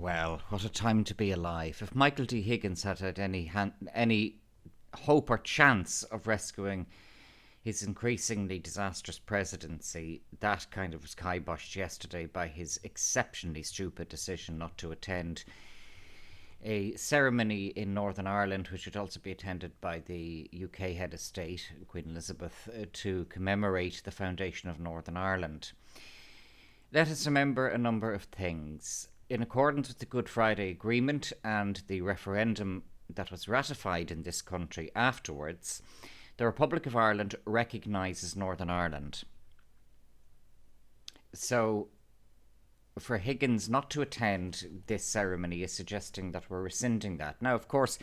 Well, what a time to be alive. If Michael D. Higgins had any hope or chance of rescuing his increasingly disastrous presidency, that kind of was kiboshed yesterday by his exceptionally stupid decision not to attend a ceremony in Northern Ireland, which would also be attended by the UK head of state, Queen Elizabeth, to commemorate the foundation of Northern Ireland. Let us remember a number of things. In accordance with the Good Friday Agreement and the referendum that was ratified in this country afterwards, the Republic of Ireland recognises Northern Ireland. So, for Higgins not to attend this ceremony is suggesting that we're rescinding that. Now, of course,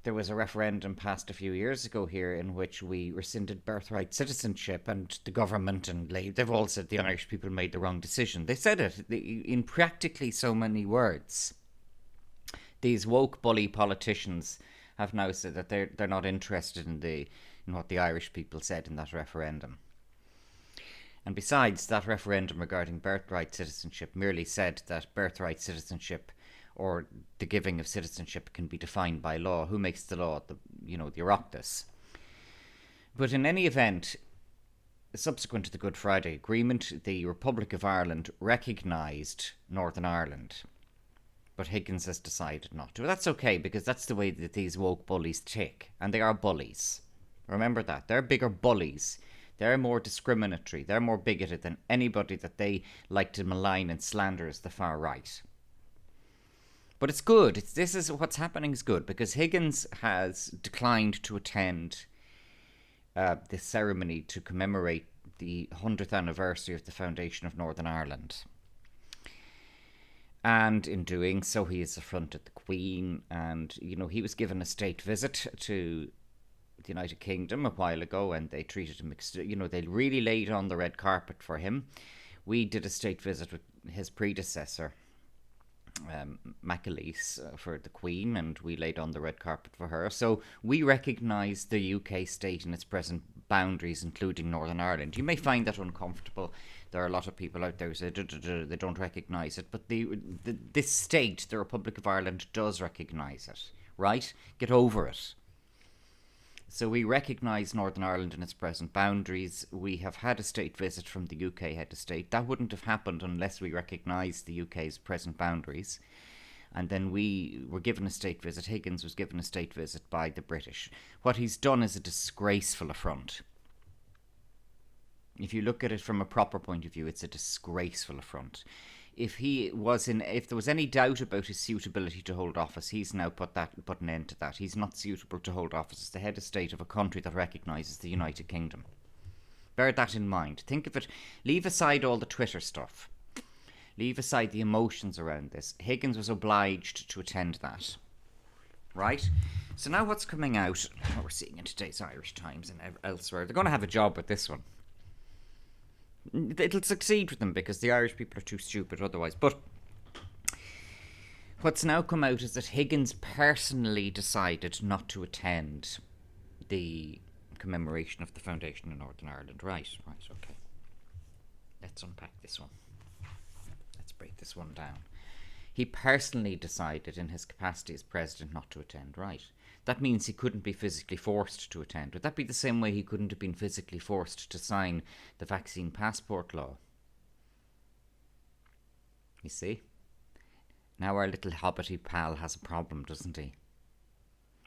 there was a referendum passed a few years ago here in which we rescinded birthright citizenship, and the government and they've all said the Irish people made the wrong decision. They said it in practically so many words. These woke bully politicians have now said that they're not interested in what the Irish people said in that referendum. And besides, that referendum regarding birthright citizenship merely said that birthright citizenship or the giving of citizenship can be defined by law. Who makes the law? The Oireachtas. But in any event, subsequent to the Good Friday Agreement, the Republic of Ireland recognised Northern Ireland. But Higgins has decided not to. That's okay, because that's the way that these woke bullies tick. And they are bullies. Remember that. They're bigger bullies. They're more discriminatory. They're more bigoted than anybody that they like to malign and slander as the far right. But it's good. What's happening is good, because Higgins has declined to attend this ceremony to commemorate the 100th anniversary of the foundation of Northern Ireland. And in doing so, he has affronted the Queen. And, he was given a state visit to the United Kingdom a while ago, and they treated him, they really laid on the red carpet for him. We did a state visit with his predecessor, Macaleese, for the Queen, and we laid on the red carpet for her. So we recognise the UK state in its present boundaries, including Northern Ireland. You may find that uncomfortable. There are a lot of people out there who say they don't recognise it, but this state, the Republic of Ireland, does recognise it, right? Get over it. So we recognise Northern Ireland in its present boundaries. We have had a state visit from the UK head of state. That wouldn't have happened unless we recognised the UK's present boundaries. And then we were given a state visit. Higgins was given a state visit by the British. What he's done is a disgraceful affront. If you look at it from a proper point of view, it's a disgraceful affront. If there was any doubt about his suitability to hold office, he's now put an end to that. He's not suitable to hold office as the head of state of a country that recognises the United Kingdom. Bear that in mind. Think of it. Leave aside all the Twitter stuff. Leave aside the emotions around this. Higgins was obliged to attend that. Right? So now what's coming out, what we're seeing in today's Irish Times and elsewhere, they're going to have a job with this one. It'll succeed with them because the Irish people are too stupid otherwise. But what's now come out is that Higgins personally decided not to attend the commemoration of the foundation of Northern Ireland. Right, okay. Let's unpack this one. Let's break this one down. He personally decided in his capacity as president not to attend, right? That means he couldn't be physically forced to attend. Would that be the same way he couldn't have been physically forced to sign the vaccine passport law? You see? Now our little hobbity pal has a problem, doesn't he?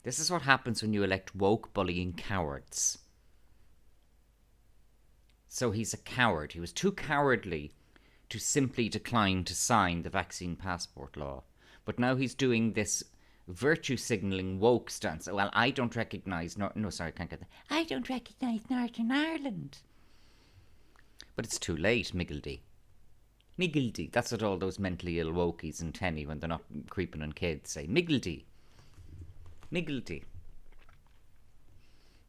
This is what happens when you elect woke bullying cowards. So he's a coward. He was too cowardly to simply decline to sign the vaccine passport law. But now he's doing this virtue signalling woke stance. Well, I don't recognise I can't get that. I don't recognise Northern Ireland. But it's too late, Miggledy. That's what all those mentally ill wokies in Tenny, when they're not creeping on kids, say. Miggledy.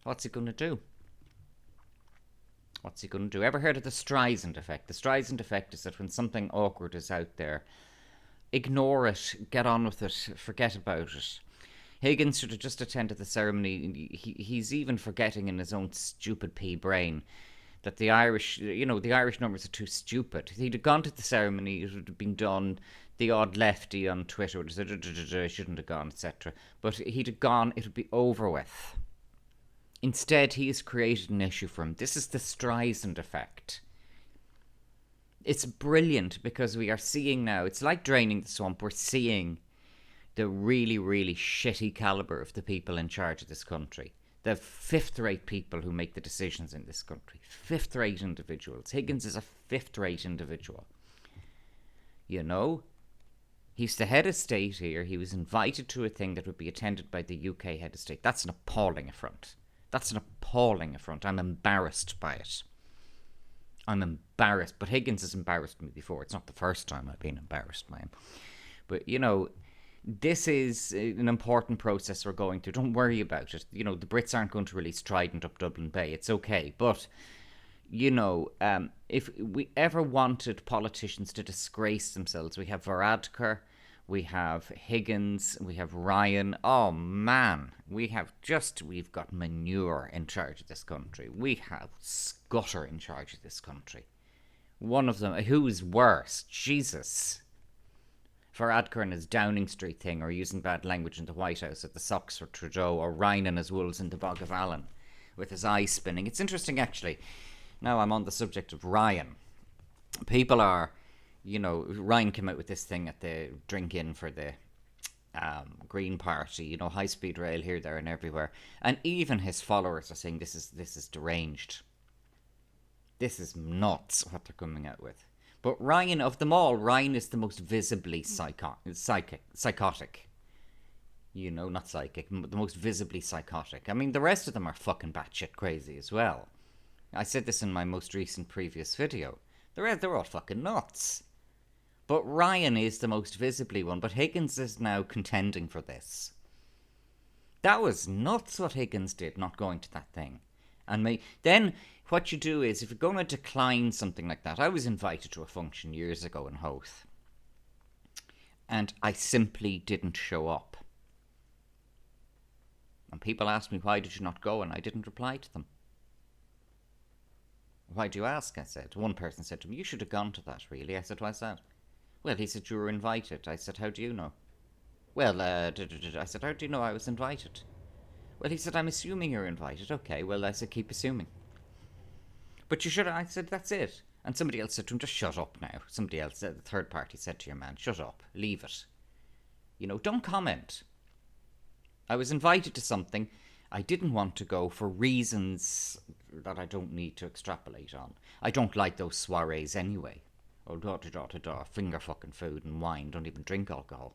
What's he going to do? Ever heard of the Streisand Effect? The Streisand Effect is that when something awkward is out there, ignore it, get on with it, forget about it. Higgins should have just attended the ceremony. He's even forgetting in his own stupid pea brain that the Irish numbers are too stupid. If he'd have gone to the ceremony, it would have been done. the odd lefty on Twitter would have said, shouldn't have gone, etc. But he'd have gone, it would be over with. Instead, he has created an issue for him. This is the Streisand Effect. It's brilliant because we are seeing now, it's like draining the swamp, we're seeing the really, really shitty calibre of the people in charge of this country. The fifth-rate people who make the decisions in this country. Fifth-rate individuals. Higgins is a fifth-rate individual. You know? He's the head of state here. He was invited to a thing that would be attended by the UK head of state. That's an appalling affront. That's an appalling affront. I'm embarrassed by it. I'm embarrassed. But Higgins has embarrassed me before. It's not the first time I've been embarrassed by him. But, you know, this is an important process we're going through. Don't worry about it. You know, the Brits aren't going to release Trident up Dublin Bay. It's okay. But, you know, if we ever wanted politicians to disgrace themselves, we have Varadkar, we have Higgins, we have Ryan. Oh, man. We've got manure in charge of this country. We have Scudder in charge of this country. One of them, who's worse? Jesus. Varadkar and his Downing Street thing, or using bad language in the White House at the socks for Trudeau, or Ryan and his wolves in the Bog of Allen with his eyes spinning. It's interesting, actually. Now I'm on the subject of Ryan. People are, you know, Ryan came out with this thing at the drink-in for the Green Party, you know, high-speed rail here, there and everywhere. And even his followers are saying this is deranged. This is nuts, what they're coming out with. But Ryan, of them all, Ryan is the most visibly psychotic. You know, not psychic, the most visibly psychotic. I mean, the rest of them are fucking batshit crazy as well. I said this in my most recent previous video. They're all fucking nuts. But Ryan is the most visibly one, but Higgins is now contending for this. That was nuts what Higgins did, not going to that thing. And then what you do is, if you're going to decline something like that, I was invited to a function years ago in Howth, and I simply didn't show up. And people asked me, why did you not go? And I didn't reply to them. Why do you ask? I said. One person said to me, you should have gone to that, really. I said, why's that? Well, he said, you were invited. I said, how do you know? Well, I said, how do you know I was invited? Well, he said, I'm assuming you're invited. Okay, well, I said, keep assuming. But you should have, I said, that's it. And somebody else said to him, just shut up now. Somebody else, the third party said to your man, shut up, leave it. You know, don't comment. I was invited to something. I didn't want to go for reasons that I don't need to extrapolate on. I don't like those soirees anyway. Oh, finger fucking food and wine, don't even drink alcohol.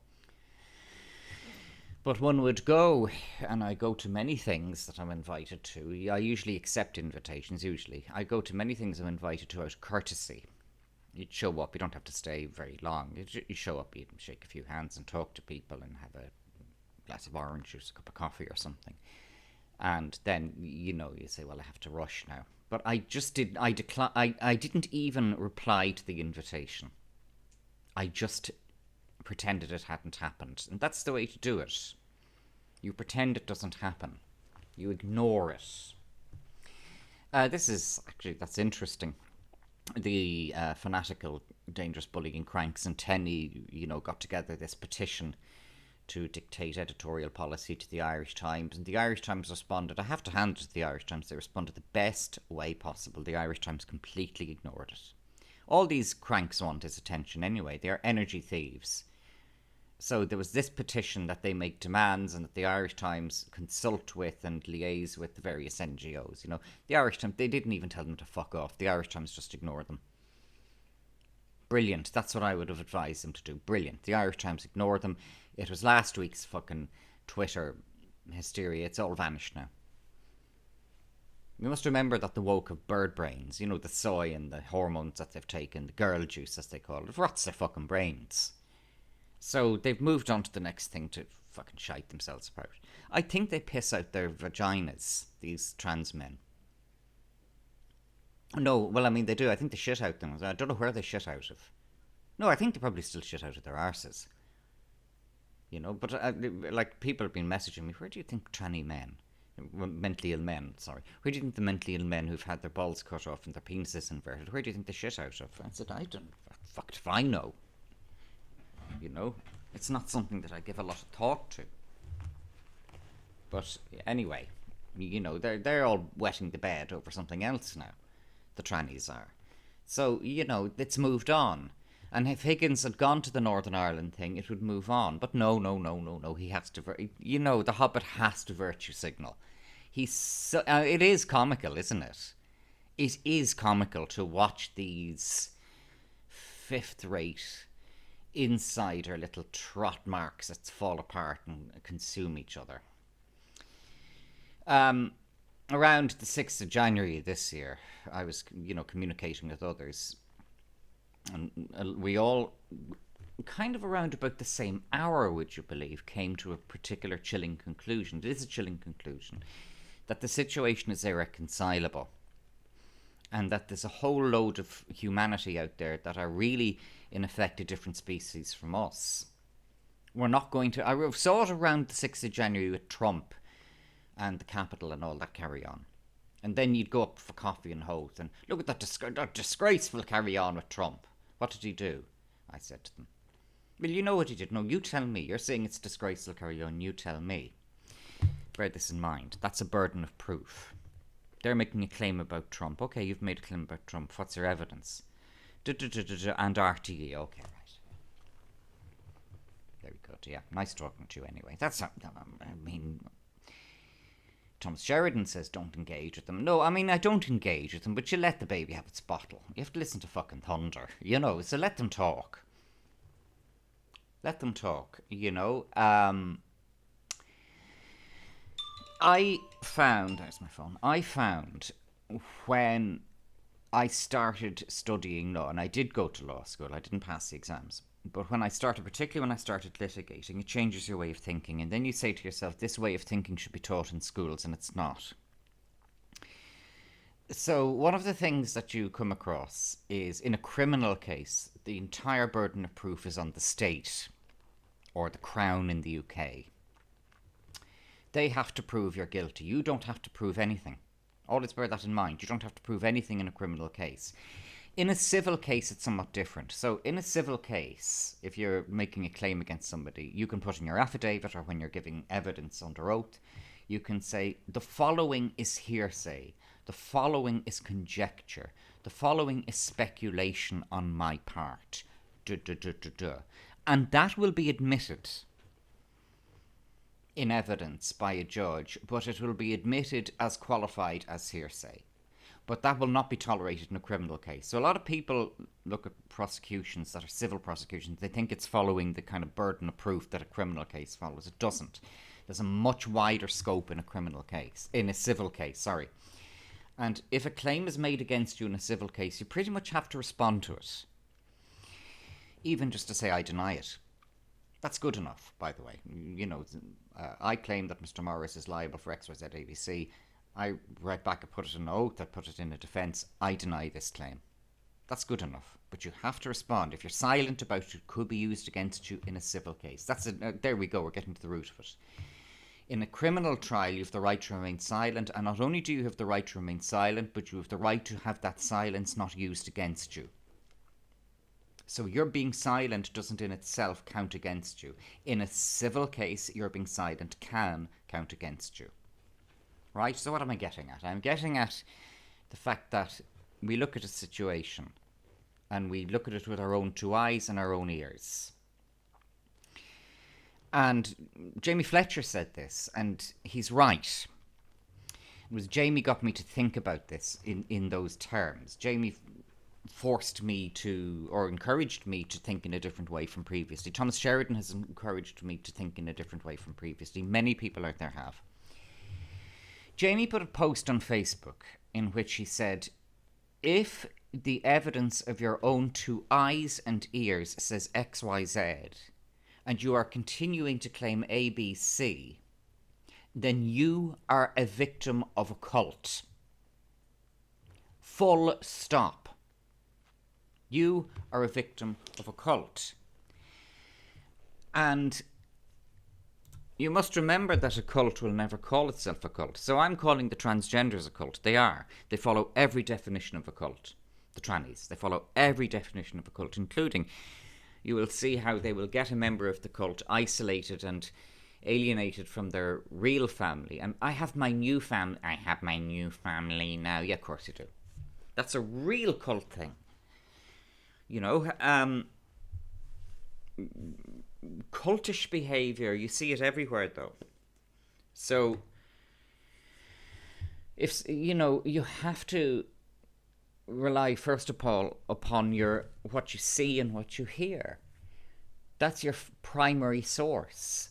But one would go, and I go to many things that I'm invited to. I usually accept invitations, I go to many things I'm invited to out of courtesy. You'd show up, you don't have to stay very long. You show up, you shake a few hands and talk to people and have a glass of orange juice, a cup of coffee or something. And then, you know, you say, well, I have to rush now. But I didn't even reply to the invitation. I just pretended it hadn't happened. And that's the way to do it. You pretend it doesn't happen. You ignore it. That's interesting. The fanatical, dangerous bullying cranks and Tenny, you know, got together this petition to dictate editorial policy to the Irish Times. And the Irish Times responded. I have to hand it to the Irish Times. They responded the best way possible. The Irish Times completely ignored it. All these cranks want is attention anyway. They are energy thieves. So there was this petition that they make demands and that the Irish Times consult with and liaise with the various NGOs. You know, the Irish Times, they didn't even tell them to fuck off. The Irish Times just ignored them. Brilliant. That's what I would have advised them to do. Brilliant. The Irish Times ignored them. It was last week's fucking Twitter hysteria. It's all vanished now. You must remember that the woke of bird brains, you know, the soy and the hormones that they've taken, the girl juice as they call it, rots their fucking brains. So they've moved on to the next thing to fucking shite themselves about. I think they piss out their vaginas, these trans men. No, well, I mean, they do. I think they shit out them. I don't know where they shit out of. No, I think they probably still shit out of their arses. You know, but like people have been messaging me, where do you think tranny men, mentally ill men, sorry, where do you think the mentally ill men who've had their balls cut off and their penises inverted, where do you think they shit out of? I said, I don't, fucked if I know. you know. It's not something that I give a lot of thought to. But anyway, you know, they're all wetting the bed over something else now. The trannies are. So, you know, it's moved on. And if Higgins had gone to the Northern Ireland thing, it would move on. But no. He has to, you know, the Hobbit has to virtue signal. It is comical, isn't it? It is comical to watch these fifth-rate insider little trot marks that fall apart and consume each other. Around the 6th of January this year, I was, you know, communicating with others, and we all, kind of around about the same hour, would you believe, came to a particular chilling conclusion. It is a chilling conclusion, that the situation is irreconcilable, and that there's a whole load of humanity out there that are really, in effect, a different species from us. We're not going to... I saw it around the 6th of January with Trump and the Capitol and all that carry on. And then you'd go up for coffee and Howth and look at that disgraceful carry on with Trump. What did he do? I said to them. Well, you know what he did. No, you tell me. You're saying it's disgraceful carry on. You tell me. Bear this in mind. That's a burden of proof. They're making a claim about Trump. Okay, you've made a claim about Trump. What's your evidence? And RTE. Okay, right. Very good. Yeah, nice talking to you anyway. That's not... I mean... Thomas Sheridan says don't engage with them. No, I mean, I don't engage with them, but you let the baby have its bottle. You have to listen to fucking thunder, you know, so let them talk. Let them talk, you know. I found when I started studying law, and I did go to law school, I didn't pass the exams, but particularly when I started litigating, it changes your way of thinking, and then you say to yourself, this way of thinking should be taught in schools, and it's not. So one of the things that you come across is, in a criminal case, the entire burden of proof is on the state, or the Crown in the UK. They have to prove you're guilty. You don't have to prove anything. Always bear that in mind. You don't have to prove anything in a criminal case. In a civil case, it's somewhat different. So in a civil case, if you're making a claim against somebody, you can put in your affidavit, or when you're giving evidence under oath, you can say, the following is hearsay, the following is conjecture, the following is speculation on my part, and that will be admitted in evidence by a judge, but it will be admitted as qualified as hearsay. But that will not be tolerated in a criminal case. So a lot of people look at prosecutions that are civil prosecutions. They think it's following the kind of burden of proof that a criminal case follows. It doesn't. There's a much wider scope in a civil case, sorry. And if a claim is made against you in a civil case, you pretty much have to respond to it. Even just to say, I deny it. That's good enough, by the way. You know, I claim that Mr. Morris is liable for XYZ ABC. I write back, I put it in an oath, I put it in a defence, I deny this claim. That's good enough, but you have to respond. If you're silent about it, it could be used against you in a civil case. There we go, we're getting to the root of it. In a criminal trial, you have the right to remain silent, and not only do you have the right to remain silent, but you have the right to have that silence not used against you. So your being silent doesn't in itself count against you. In a civil case, your being silent can count against you. Right, so what am I getting at? I'm getting at the fact that we look at a situation and we look at it with our own two eyes and our own ears. And Jamie Fletcher said this, and he's right. It was Jamie got me to think about this in those terms. Jamie forced me to, or encouraged me to think in a different way from previously. Thomas Sheridan has encouraged me to think in a different way from previously. Many people out there have. Jamie put a post on Facebook in which he said, if the evidence of your own two eyes and ears says XYZ, and you are continuing to claim ABC, then you are a victim of a cult. Full stop. You are a victim of a cult. And you must remember that a cult will never call itself a cult. So I'm calling the transgenders a cult. They are. They follow every definition of a cult. The trannies. They follow every definition of a cult, including, you will see how they will get a member of the cult isolated and alienated from their real family. And I have my new family now. Yeah, of course you do. That's a real cult thing. You know, cultish behavior, you see it everywhere though. So if you have to rely first of all upon what you see and what you hear. That's your primary source.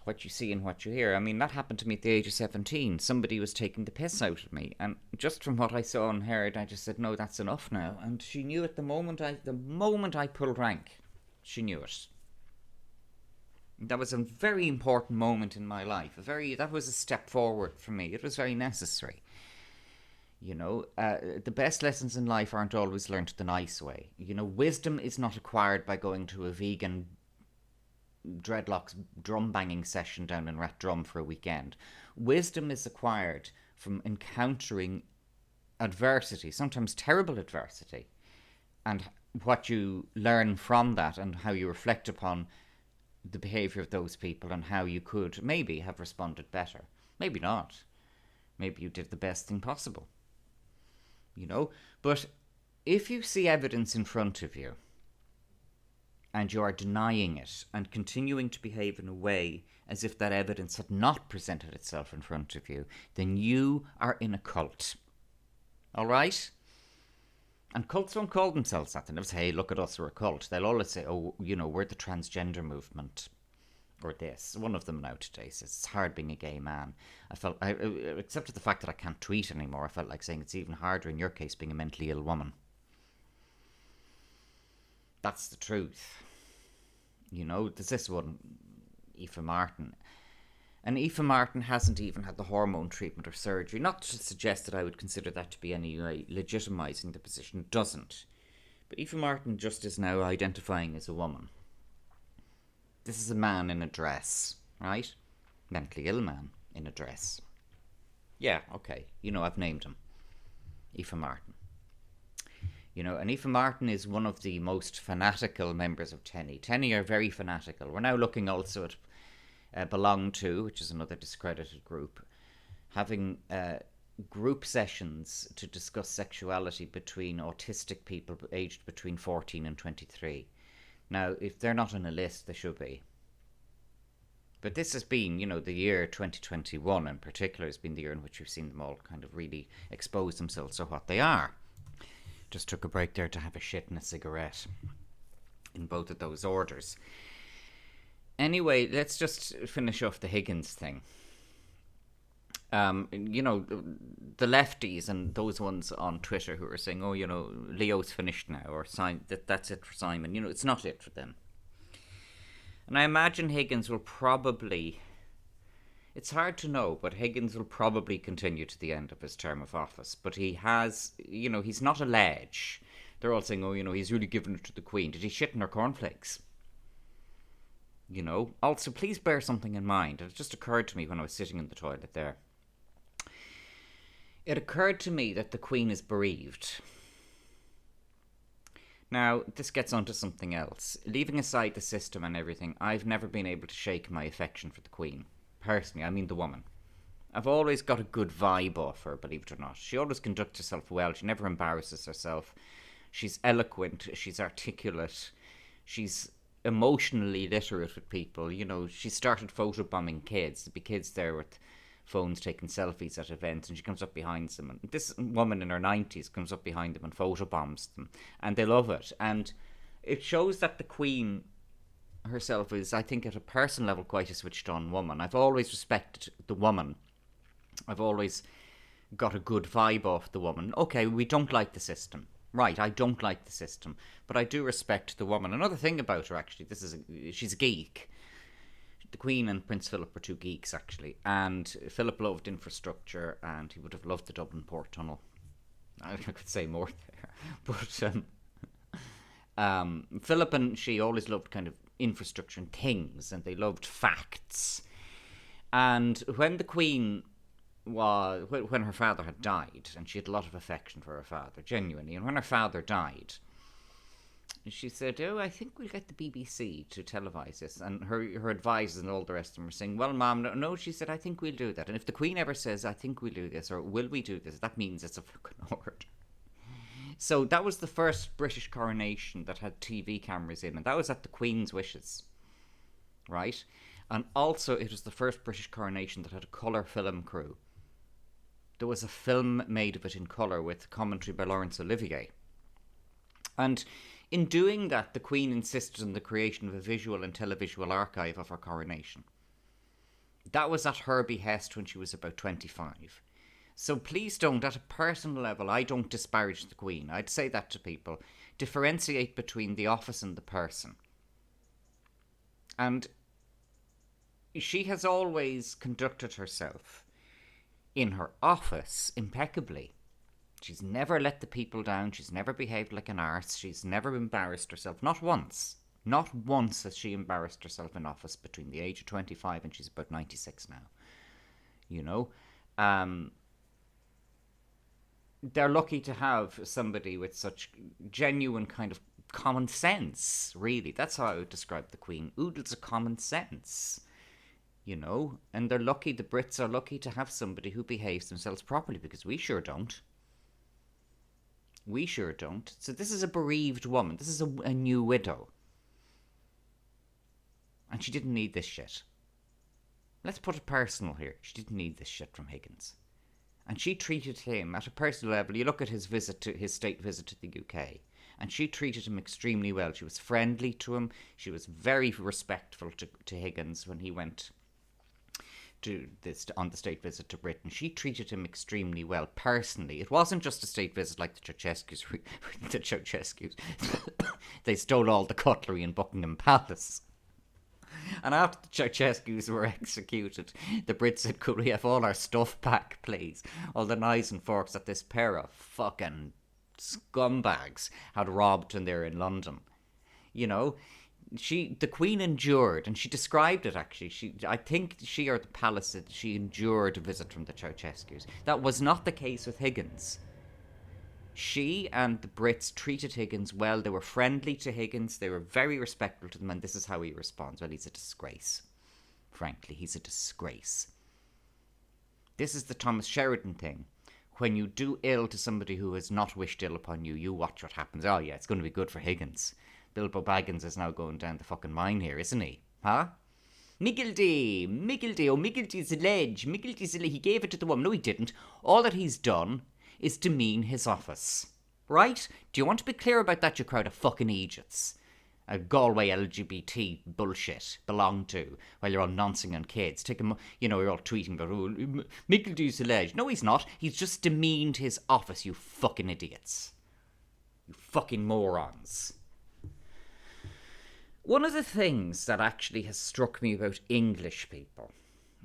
What you see and what you hear. I mean, that happened to me at the age of 17. Somebody was taking the piss out of me, and just from what I saw and heard, I just said, no, that's enough now. And she knew it the moment I pulled rank. She knew it. That was a very important moment in my life. That was a step forward for me. It was very necessary. The best lessons in life aren't always learned the nice way. Wisdom is not acquired by going to a vegan dreadlocks drum banging session down in Rathdrum for a weekend. Wisdom is acquired from encountering adversity, sometimes terrible adversity, and what you learn from that and how you reflect upon the behaviour of those people and how you could maybe have responded better. Maybe not. Maybe you did the best thing possible. But if you see evidence in front of you and you are denying it and continuing to behave in a way as if that evidence had not presented itself in front of you, then you are in a cult. All right? And cults don't call themselves that. They never say, hey, look at us, we're a cult. They'll always say, oh, we're the transgender movement. Or this. One of them now today says, it's hard being a gay man. Except for the fact that I can't tweet anymore, I felt like saying it's even harder in your case being a mentally ill woman. That's the truth. There's this one, Aoife Martin. And Aoife Martin hasn't even had the hormone treatment or surgery. Not to suggest that I would consider that to be any way legitimising the position. It doesn't. But Aoife Martin just is now identifying as a woman. This is a man in a dress, right? Mentally ill man in a dress. Yeah, okay. I've named him. Aoife Martin. And Aoife Martin is one of the most fanatical members of TENI. TENI are very fanatical. We're now looking also at Belong To, which is another discredited group, having group sessions to discuss sexuality between autistic people aged between 14 and 23. Now, if they're not on a list, they should be. But this has been, the year 2021 in particular has been the year in which we've seen them all kind of really expose themselves to what they are. Just took a break there to have a shit and a cigarette in both of those orders. Anyway, let's just finish off the Higgins thing. The lefties and those ones on Twitter who are saying, oh, Leo's finished now, or that's it for Simon. It's not it for them. And I imagine Higgins will probably, it's hard to know, but Higgins will probably continue to the end of his term of office. But he has, he's not a ledge. They're all saying, oh, he's really given it to the Queen. Did he shit in her cornflakes? Also, please bear something in mind. It just occurred to me when I was sitting in the toilet there. It occurred to me that the Queen is bereaved. Now, this gets onto something else. Leaving aside the system and everything, I've never been able to shake my affection for the Queen. Personally, I mean the woman. I've always got a good vibe off her, believe it or not. She always conducts herself well. She never embarrasses herself. She's eloquent. She's articulate. She's emotionally literate with people. She started photobombing kids. There'd be kids there with phones taking selfies at events, and she comes up behind them, and this woman in her 90s comes up behind them and photobombs them, and they love it. And it shows that the Queen herself is, I think, at a personal level, quite a switched on woman. I've always respected the woman. I've always got a good vibe off the woman. Okay, we don't like the system. Right, I don't like the system, but I do respect the woman. Another thing about her, actually, she's a geek. The Queen and Prince Philip were two geeks, actually. And Philip loved infrastructure, and he would have loved the Dublin Port Tunnel. I could say more there. But Philip and she always loved kind of infrastructure and things, and they loved facts. And when the Queen when her father had died, and she had a lot of affection for her father, genuinely, and when her father died, she said, "Oh, I think we'll get the BBC to televise this." And her advisors and all the rest of them were saying, "Well, Ma'am, no." She said, "I think we'll do that. And if the Queen ever says, I think we'll do this, or will we do this, that means it's a fucking order." So that was the first British coronation that had TV cameras in, and that was at the Queen's wishes, right? And also, it was the first British coronation that had a colour film crew. There was a film made of it in colour with commentary by Laurence Olivier. And in doing that, the Queen insisted on the creation of a visual and televisual archive of her coronation. That was at her behest when she was about 25. So please don't, at a personal level, I don't disparage the Queen. I'd say that to people. Differentiate between the office and the person. And she has always conducted herself in her office impeccably. She's never let the people down. She's never behaved like an arse. She's never embarrassed herself. Not once. Not once has she embarrassed herself in office between the age of 25 and she's about 96 now. You know? They're lucky to have somebody with such genuine kind of common sense, really. That's how I would describe the Queen. Oodles of common sense. You know? And they're lucky, the Brits are lucky to have somebody who behaves themselves properly, because we sure don't. We sure don't. So this is a bereaved woman. This is a new widow. And she didn't need this shit. Let's put it personal here. She didn't need this shit from Higgins. And she treated him at a personal level. You look at his state visit to the UK, and she treated him extremely well. She was friendly to him. She was very respectful to Higgins when he went on the state visit to Britain. She treated him extremely well personally. It wasn't just a state visit like the Ceausescu's. The Ceausescu's. They stole all the cutlery in Buckingham Palace. And after the Ceausescu's were executed, the Brits said, "Could we have all our stuff back, please?" All the knives and forks that this pair of fucking scumbags had robbed when they were in London. You know, the Queen endured, and she described it actually. I think she or the palace said she endured a visit from the Ceausescu's. That was not the case with Higgins. She and the Brits treated Higgins well. They were friendly to Higgins. They were very respectful to them, and this is how he responds. Well, he's a disgrace. Frankly, he's a disgrace. This is the Thomas Sheridan thing. When you do ill to somebody who has not wished ill upon you, you watch what happens. Oh yeah, it's going to be good for Higgins. Bilbo Baggins is now going down the fucking mine here, isn't he? Huh? Miggledy, oh, Miggledy's a ledge. He gave it to the woman. No, he didn't. All that he's done is demean his office. Right? Do you want to be clear about that, you crowd of fucking idiots? A Galway LGBT bullshit belong to, while you're all noncing on kids. You're all tweeting about, "Oh, Miggledy's alleged." No, he's not. He's just demeaned his office, you fucking idiots. You fucking morons. One of the things that actually has struck me about English people,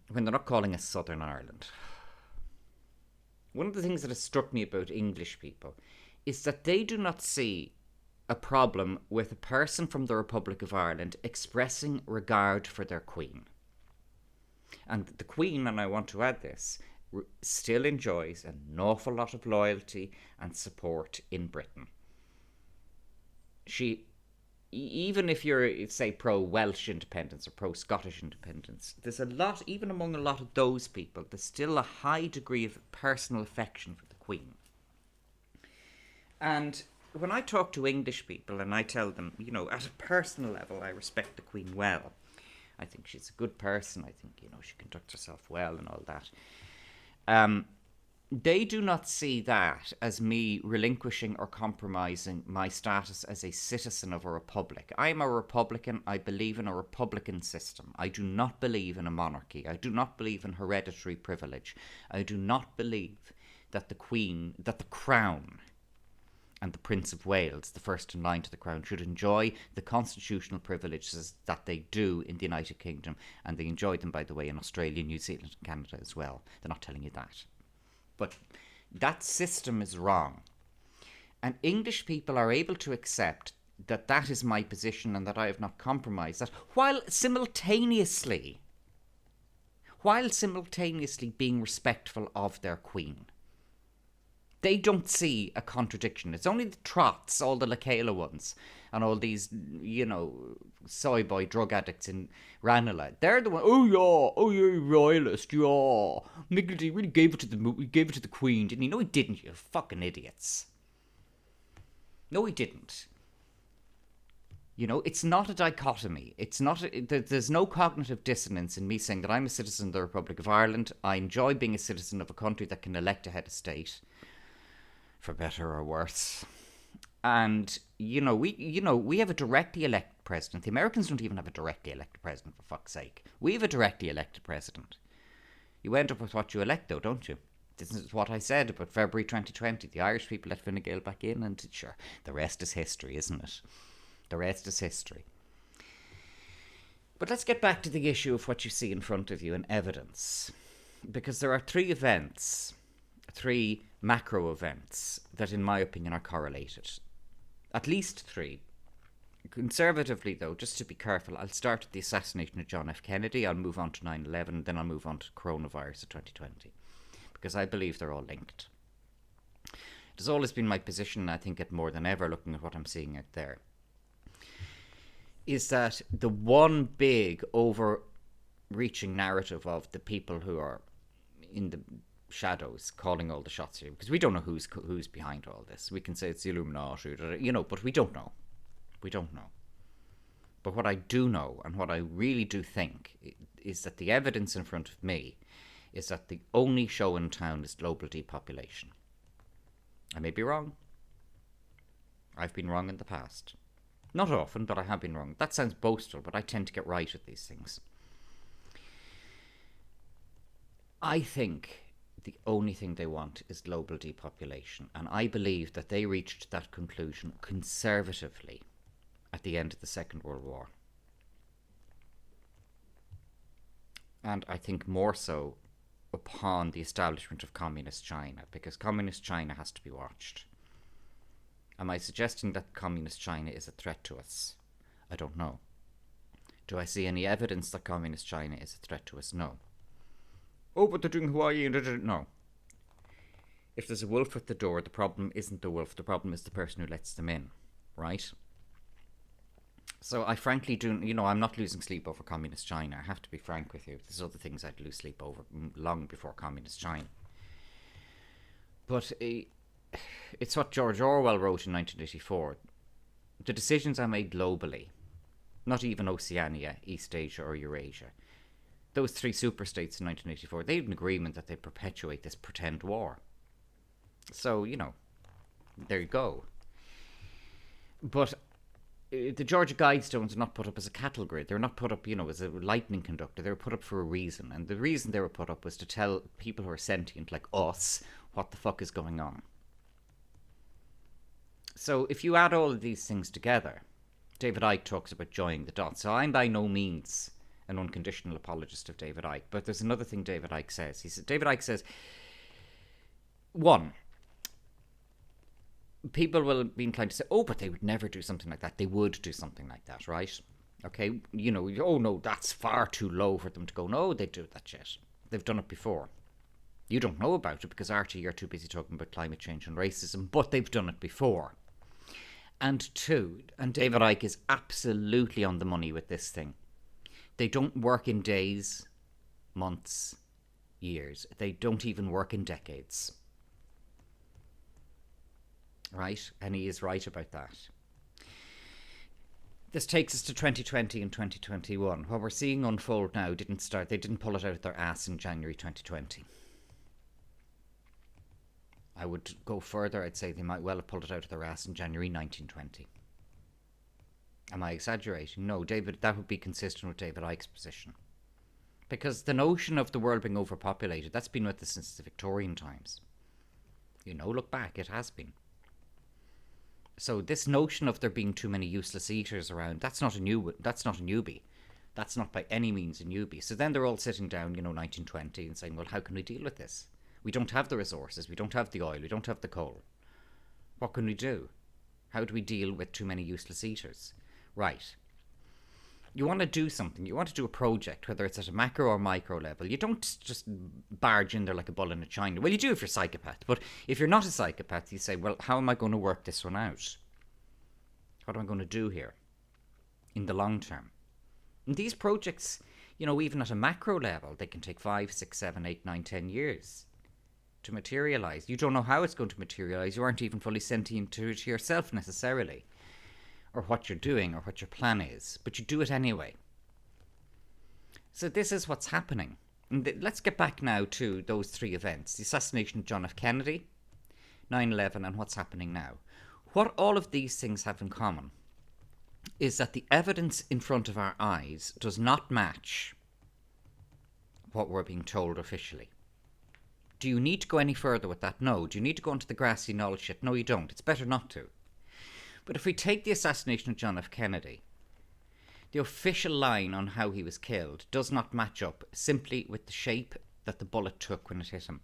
when they're not calling us Southern Ireland, one of the things that has struck me about English people is that they do not see a problem with a person from the Republic of Ireland expressing regard for their Queen. And the Queen, and I want to add this, still enjoys an awful lot of loyalty and support in Britain. Even if you're, say, pro-Welsh independence or pro-Scottish independence, there's a lot, even among a lot of those people, there's still a high degree of personal affection for the Queen. And when I talk to English people and I tell them, at a personal level, I respect the Queen well. I think she's a good person. I think, she conducts herself well and all that. They do not see that as me relinquishing or compromising my status as a citizen of a republic. I am a Republican. I believe in a Republican system. I do not believe in a monarchy. I do not believe in hereditary privilege. I do not believe that the Crown and the Prince of Wales, the first in line to the Crown, should enjoy the constitutional privileges that they do in the United Kingdom. And they enjoy them, by the way, in Australia, New Zealand and Canada as well. They're not telling you that. But that system is wrong. And English people are able to accept that that is my position and that I have not compromised that, while simultaneously being respectful of their Queen. They don't see a contradiction. It's only the trots, all the Lacala ones, and all these, soy boy drug addicts in Ranelagh. They're the one. Oh yeah, royalist, yeah. Miggledy really gave it to the Queen, didn't he? No, he didn't. You fucking idiots. No, he didn't. It's not a dichotomy. It's not. There's no cognitive dissonance in me saying that I'm a citizen of the Republic of Ireland. I enjoy being a citizen of a country that can elect a head of state, for better or worse. And we have a directly elected president. The Americans don't even have a directly elected president, for fuck's sake. We have a directly elected president. You end up with what you elect, though, don't you? This is what I said about February 2020. The Irish people let Fine Gael back in, and sure, the rest is history, isn't it? The rest is history. But let's get back to the issue of what you see in front of you and evidence. Because there are three macro events that, in my opinion, are correlated. At least three. Conservatively, though, just to be careful, I'll start with the assassination of John F. Kennedy, I'll move on to 9/11, then I'll move on to coronavirus of 2020. Because I believe they're all linked. It has always been my position, I think it more than ever, looking at what I'm seeing out there, is that the one big overreaching narrative of the people who are in the shadows calling all the shots here, because we don't know who's behind all this. We can say it's the Illuminati, but we don't know. We don't know. But what I do know, and what I really do think, is that the evidence in front of me is that the only show in town is global depopulation. I may be wrong. I've been wrong in the past. Not often, but I have been wrong. That sounds boastful, but I tend to get right at these things. I think the only thing they want is global depopulation, and I believe that they reached that conclusion conservatively at the end of the Second World War. And I think more so upon the establishment of Communist China, because Communist China has to be watched. Am I suggesting that Communist China is a threat to us? I don't know. Do I see any evidence that Communist China is a threat to us? No. Oh, but they're doing Hawaii and no. If there's a wolf at the door, the problem isn't the wolf. The problem is the person who lets them in, right? So I frankly do, I'm not losing sleep over Communist China. I have to be frank with you. There's other things I'd lose sleep over long before Communist China. But it's what George Orwell wrote in 1984. The decisions are made globally, not even Oceania, East Asia or Eurasia. Those three superstates in 1984, they had an agreement that they perpetuate this pretend war. So, there you go. But the Georgia Guidestones are not put up as a cattle grid. They're not put up, as a lightning conductor. They were put up for a reason. And the reason they were put up was to tell people who are sentient, like us, what the fuck is going on. So if you add all of these things together, David Icke talks about joining the dots. So I'm by no means an unconditional apologist of David Icke. But there's another thing David Icke says. David Icke says, one, people will be inclined to say, oh, but they would never do something like that. They would do something like that, right? Okay, oh no, that's far too low for them to go. No, they do that shit. They've done it before. You don't know about it because, Archie, you're too busy talking about climate change and racism, but they've done it before. And two, and David Icke is absolutely on the money with this thing, they don't work in days, months, years. They don't even work in decades. Right? And he is right about that. This takes us to 2020 and 2021. What we're seeing unfold now they didn't pull it out of their ass in January 2020. I would go further, I'd say they might well have pulled it out of their ass in January 1920. Am I exaggerating? No, that would be consistent with David Icke's position. Because the notion of the world being overpopulated, that's been with us since the Victorian times. Look back, it has been. So this notion of there being too many useless eaters around, that's not a newbie. That's not by any means a newbie. So then they're all sitting down, 1920, and saying, well, how can we deal with this? We don't have the resources, we don't have the oil, we don't have the coal. What can we do? How do we deal with too many useless eaters? Right. you want to do something, you want to do a project, whether it's at a macro or micro level, you don't just barge in there like a bull in a china. Well, you do if you're a psychopath, but if you're not a psychopath, you say, well, how am I going to work this one out? What am I going to do here in the long term? And these projects, even at a macro level, they can take 5, 6, 7, 8, 9, 10 years to materialize. You don't know how it's going to materialize. You aren't even fully sentient to yourself necessarily, or what you're doing, or what your plan is, but you do it anyway. So this is what's happening. And let's get back now to those three events: the assassination of John F. Kennedy, 9/11, and what's happening now. What all of these things have in common is that the evidence in front of our eyes does not match what we're being told officially. Do you need to go any further with that? No. Do you need to go into the grassy knoll shit? No, you don't. It's better not to. But if we take the assassination of John F. Kennedy, the official line on how he was killed does not match up simply with the shape that the bullet took when it hit him.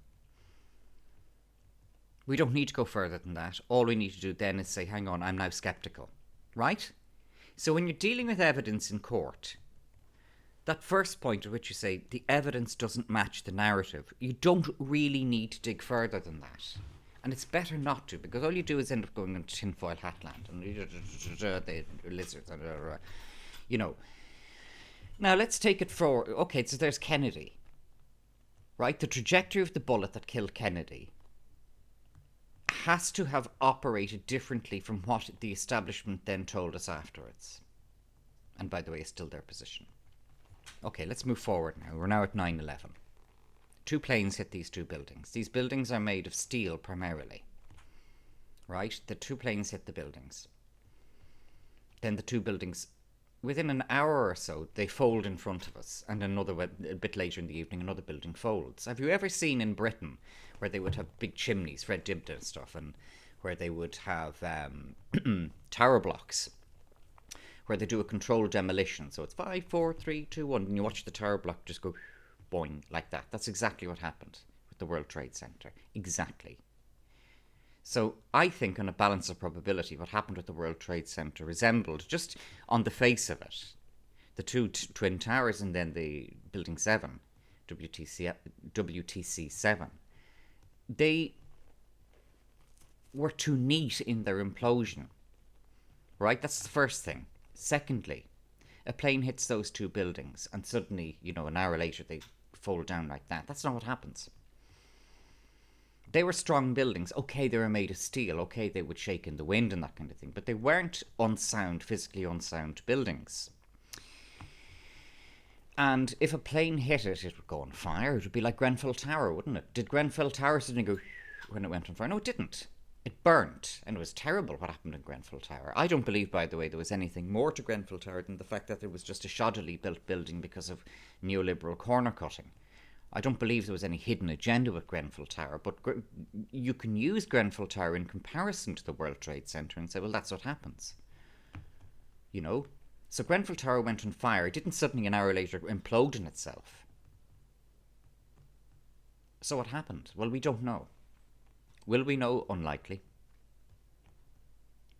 We don't need to go further than that. All we need to do then is say, hang on, I'm now sceptical. Right? So when you're dealing with evidence in court, that first point at which you say the evidence doesn't match the narrative, you don't really need to dig further than that. And it's better not to, because all you do is end up going into tinfoil hatland and the lizards, Now let's take it for, okay, so there's Kennedy, right? The trajectory of the bullet that killed Kennedy has to have operated differently from what the establishment then told us afterwards. And by the way, it's still their position. Okay, let's move forward now. We're now at 9/11. 2 planes hit these 2 buildings. These buildings are made of steel primarily, right? The 2 planes hit the buildings. Then the 2 buildings, within an hour or so, they fold in front of us. And a bit later in the evening, another building folds. Have you ever seen in Britain where they would have big chimneys, Fred Dibda and stuff, and where they would have tower blocks, where they do a controlled demolition? So it's 5, 4, 3, 2, 1, and you watch the tower block just go boing, like that. That's exactly what happened with the World Trade Center. Exactly. So I think, on a balance of probability, what happened with the World Trade Center resembled, just on the face of it, the 2 Twin Towers and then the Building 7, WTC 7. They were too neat in their implosion. Right? That's the first thing. Secondly, a plane hits those 2 buildings and suddenly, an hour later they fold down like that. That's not what happens. They were strong buildings. Okay, they were made of steel. Okay, they would shake in the wind and that kind of thing. But they weren't physically unsound buildings. And if a plane hit it, it would go on fire. It would be like Grenfell Tower, wouldn't it? Did Grenfell Tower suddenly go when it went on fire? No, it didn't. It burnt, and it was terrible what happened in Grenfell Tower. I don't believe, by the way, there was anything more to Grenfell Tower than the fact that it was just a shoddily built building because of neoliberal corner cutting. I don't believe there was any hidden agenda with Grenfell Tower, but you can use Grenfell Tower in comparison to the World Trade Center and say, well, that's what happens. So Grenfell Tower went on fire. It didn't suddenly an hour later implode in itself. So what happened? Well, we don't know. Will we know? Unlikely.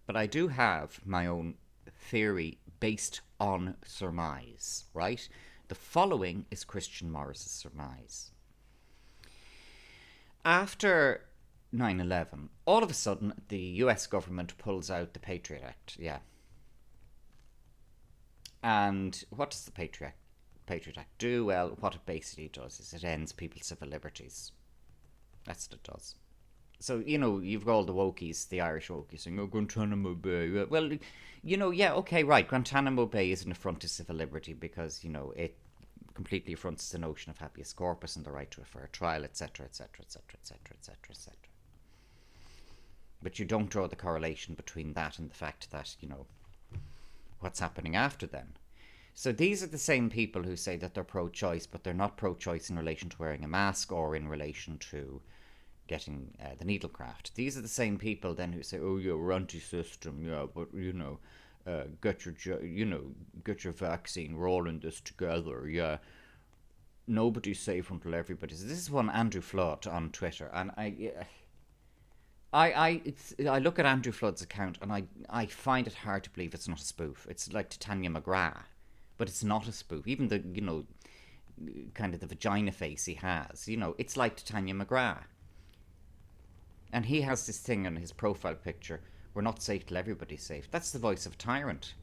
But I do have my own theory based on surmise, right? The following is Christian Morris's surmise. After 9/11, all of a sudden, the US government pulls out the Patriot Act, And what does the Patriot Act do? Well, what it basically does is it ends people's civil liberties. That's what it does. So, you've got all the wokies, the Irish wokies, saying, oh, Guantanamo Bay. Well, okay, right. Guantanamo Bay is an affront to civil liberty because, it completely affronts the notion of habeas corpus and the right to a fair trial, etc., etc., etc., etc., etc., etc. But you don't draw the correlation between that and the fact that, what's happening after then. So these are the same people who say that they're pro-choice, but they're not pro-choice in relation to wearing a mask or in relation to getting the needlecraft. These are the same people then who say, oh yeah, we're anti-system, but get your vaccine, we're all in this together, nobody's safe until everybody's. This is one Andrew Flood on Twitter, and I look at Andrew Flood's account and I find it hard to believe it's not a spoof. It's like Titania McGrath But it's not a spoof. Even the, kind of the vagina face he has, it's like Tanya McGrath. And he has this thing on his profile picture, we're not safe till everybody's safe. That's the voice of a tyrant.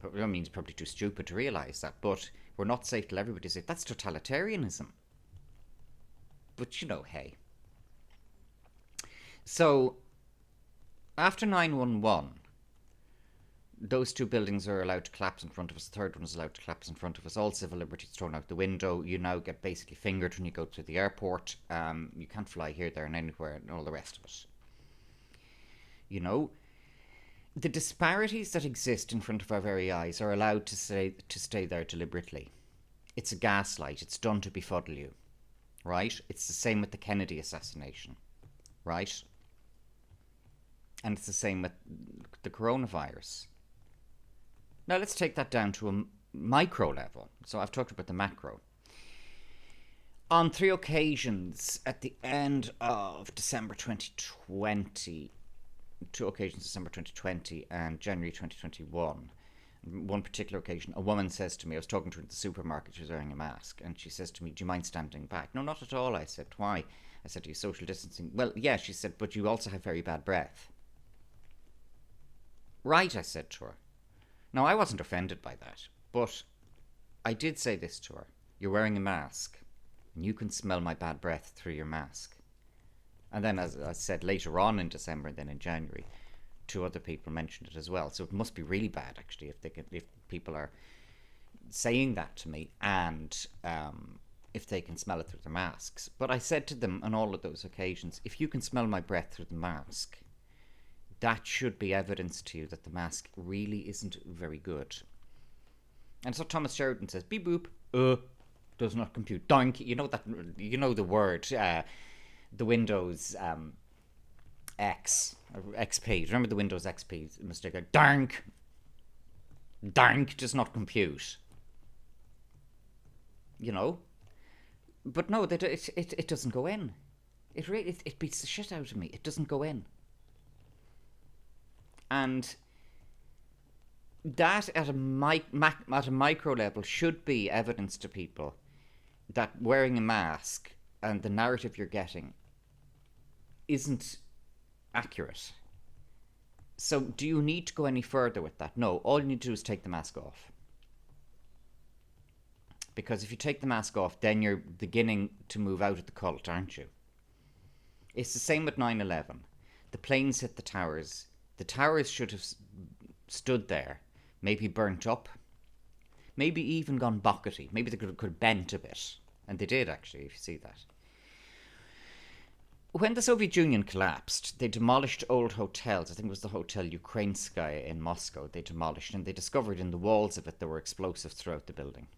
I mean, he's probably too stupid to realise that, but we're not safe till everybody's safe. That's totalitarianism. But, hey. So, after 9/11, those two buildings are allowed to collapse in front of us. The third one is allowed to collapse in front of us. All civil liberties thrown out the window. You now get basically fingered when you go to the airport. You can't fly here, there, and anywhere, and all the rest of it. The disparities that exist in front of our very eyes are allowed to stay there deliberately. It's a gaslight. It's done to befuddle you, right? It's the same with the Kennedy assassination, right? And it's the same with the coronavirus. Now let's take that down to a micro level. So I've talked about the macro. On 3 occasions at the end of December 2020, 2 occasions December 2020 and January 2021, one particular occasion, a woman says to me, I was talking to her in the supermarket, she was wearing a mask, and she says to me, do you mind standing back? No, not at all, I said. Why? I said, are you social distancing? Well, yeah, she said, but you also have very bad breath. Right, I said to her. Now, I wasn't offended by that, but I did say this to her. You're wearing a mask, and you can smell my bad breath through your mask. And then, as I said, later on in December and then in January, 2 other people mentioned it as well. So it must be really bad, actually, if people are saying that to me and if they can smell it through their masks. But I said to them on all of those occasions, if you can smell my breath through the mask, that should be evidence to you that the mask really isn't very good. And so Thomas Sheridan says, beep boop, does not compute. Doink, the word, the Windows X, or XP. Remember the Windows XP mistake? Dank does not compute. But no, it doesn't go in. It beats the shit out of me. It doesn't go in. And that at a micro level should be evidence to people that wearing a mask and the narrative you're getting isn't accurate. So do you need to go any further with that? No, all you need to do is take the mask off. Because if you take the mask off, then you're beginning to move out of the cult, aren't you? It's the same with 9/11. The planes hit the towers. The towers should have stood there, maybe burnt up, maybe even gone buckety. Maybe they could have bent a bit. And they did, actually, if you see that. When the Soviet Union collapsed, they demolished old hotels. I think it was the Hotel Ukrainskaya in Moscow. They demolished, and they discovered in the walls of it there were explosives throughout the building.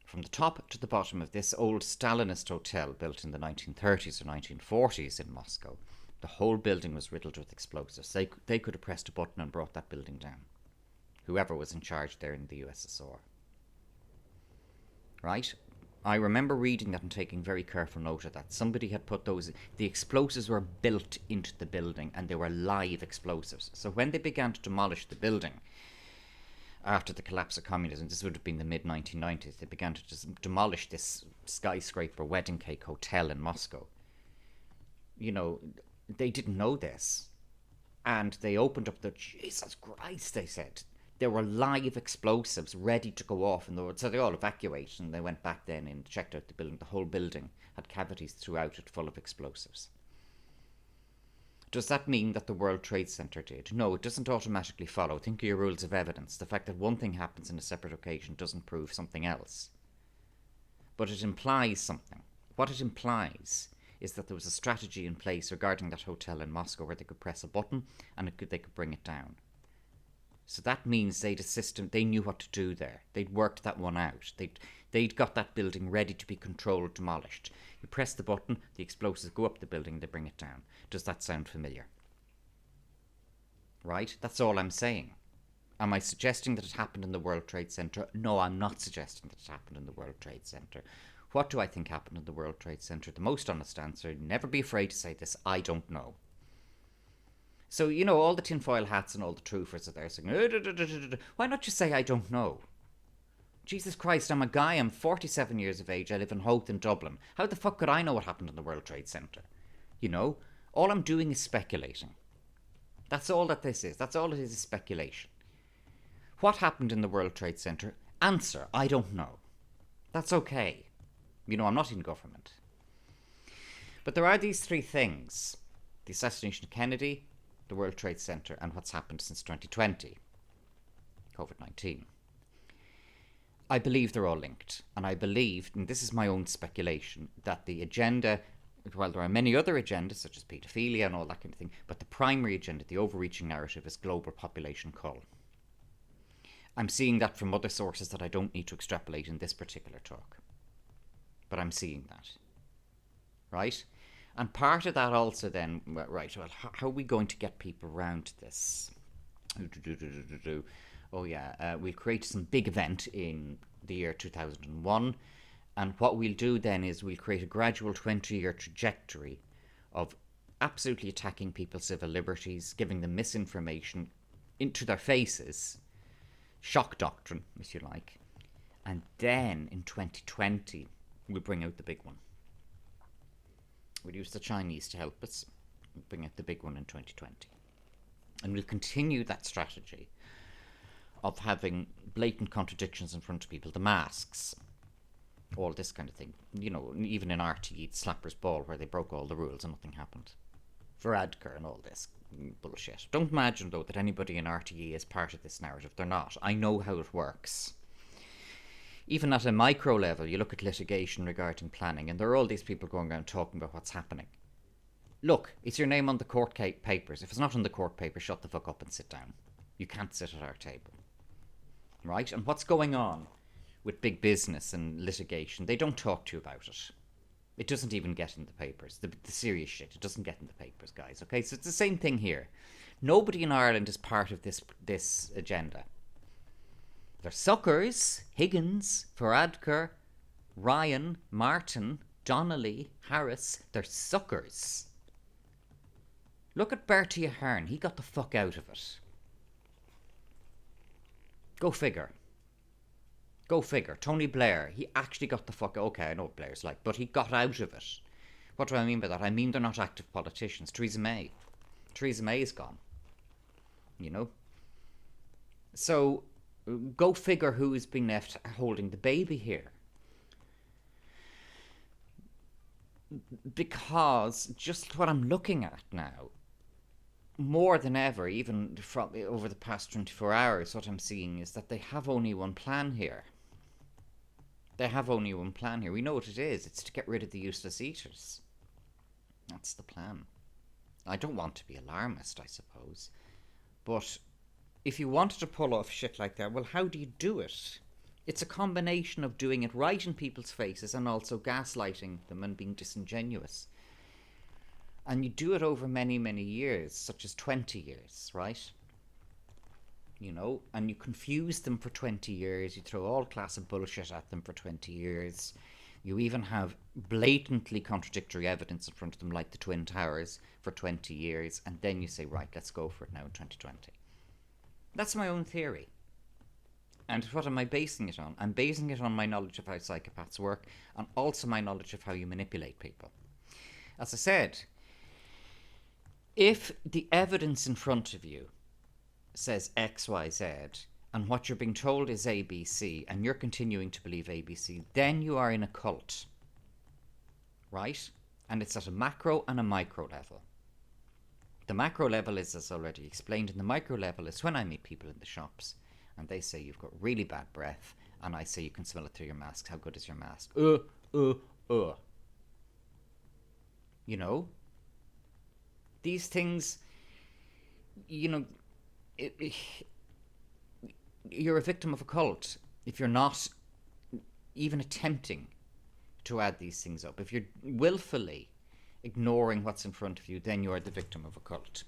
From the top to the bottom of this old Stalinist hotel built in the 1930s or 1940s in Moscow, the whole building was riddled with explosives. They could have pressed a button and brought that building down. Whoever was in charge there in the USSR. Right? I remember reading that and taking very careful note of that. Somebody had put the explosives were built into the building and they were live explosives. So when they began to demolish the building, after the collapse of communism, this would have been the mid-1990s, they began to just demolish this skyscraper wedding cake hotel in Moscow. They didn't know this. And they opened up Jesus Christ, they said. There were live explosives ready to go off. So they all evacuated and they went back then and checked out the building. The whole building had cavities throughout it full of explosives. Does that mean that the World Trade Center did? No, it doesn't automatically follow. Think of your rules of evidence. The fact that one thing happens in a separate occasion doesn't prove something else. But it implies something. What it implies is that there was a strategy in place regarding that hotel in Moscow where they could press a button and they could bring it down. So that means they'd a system, they knew what to do there. They'd worked that one out. They'd got that building ready to be controlled, demolished. You press the button, the explosives go up the building, they bring it down. Does that sound familiar? Right? That's all I'm saying. Am I suggesting that it happened in the World Trade Center? No, I'm not suggesting that it happened in the World Trade Center. What do I think happened in the World Trade Center? The most honest answer, never be afraid to say this, I don't know. So, all the tinfoil hats and all the truthers are there saying, why not just say, I don't know? Jesus Christ, I'm a guy, I'm 47 years of age, I live in Howth in Dublin. How the fuck could I know what happened in the World Trade Centre? All I'm doing is speculating. That's all that this is. That's all it is speculation. What happened in the World Trade Centre? Answer, I don't know. That's okay. I'm not in government. But there are these three things. The assassination of Kennedy, the World Trade Centre, and what's happened since 2020. COVID-19. I believe they're all linked. And I believe, and this is my own speculation, that the agenda, while there are many other agendas, such as paedophilia and all that kind of thing, but the primary agenda, the overreaching narrative, is global population cull. I'm seeing that from other sources that I don't need to extrapolate in this particular talk. But I'm seeing that. Right? And part of that also then, right, well, how are we going to get people around this? Oh yeah, we'll create some big event in the year 2001. And what we'll do then is we'll create a gradual 20-year trajectory of absolutely attacking people's civil liberties, giving them misinformation into their faces, shock doctrine, if you like. And then in 2020, we'll bring out the big one. We'll use the Chinese to help us. We'll bring out the big one in 2020. And we'll continue that strategy of having blatant contradictions in front of people, the masks, all this kind of thing. Even in RTE, Slapper's Ball, where they broke all the rules and nothing happened. Varadkar and all this bullshit. Don't imagine, though, that anybody in RTE is part of this narrative. They're not. I know how it works. Even at a micro level, you look at litigation regarding planning, and there are all these people going around talking about what's happening. Look, it's your name on the court papers. If it's not on the court papers, shut the fuck up and sit down. You can't sit at our table. Right? And what's going on with big business and litigation? They don't talk to you about it. It doesn't even get in the papers. The serious shit, it doesn't get in the papers, guys. Okay, so it's the same thing here. Nobody in Ireland is part of this agenda. They're suckers. Higgins, Varadkar, Ryan, Martin, Donnelly, Harris. They're suckers. Look at Bertie Ahern. He got the fuck out of it. Go figure. Go figure. Tony Blair, he actually got the fuck... Okay, I know what Blair's like, but he got out of it. What do I mean by that? I mean they're not active politicians. Theresa May. Theresa May is gone. So, go figure who is being left holding the baby here. Because just what I'm looking at now, more than ever, even from over the past 24 hours, what I'm seeing is that they have only one plan here. They have only one plan here. We know what it is. It's to get rid of the useless eaters. That's the plan. I don't want to be alarmist, I suppose. But if you wanted to pull off shit like that, well, how do you do it? It's a combination of doing it right in people's faces and also gaslighting them and being disingenuous. And you do it over many, many years, such as 20 years, right? And you confuse them for 20 years. You throw all class of bullshit at them for 20 years. You even have blatantly contradictory evidence in front of them, like the Twin Towers, for 20 years. And then you say, right, let's go for it now in 2020. That's my own theory. And what am I basing it on? I'm basing it on my knowledge of how psychopaths work and also my knowledge of how you manipulate people. As I said, if the evidence in front of you says X, Y, Z, and what you're being told is ABC, and you're continuing to believe ABC, then you are in a cult. Right? And it's at a macro and a micro level. The macro level is, as already explained, and the micro level is when I meet people in the shops, and they say you've got really bad breath, and I say you can smell it through your mask. How good is your mask? These things, you're a victim of a cult if you're not even attempting to add these things up. If you're willfully ignoring what's in front of you, then you're the victim of a cult.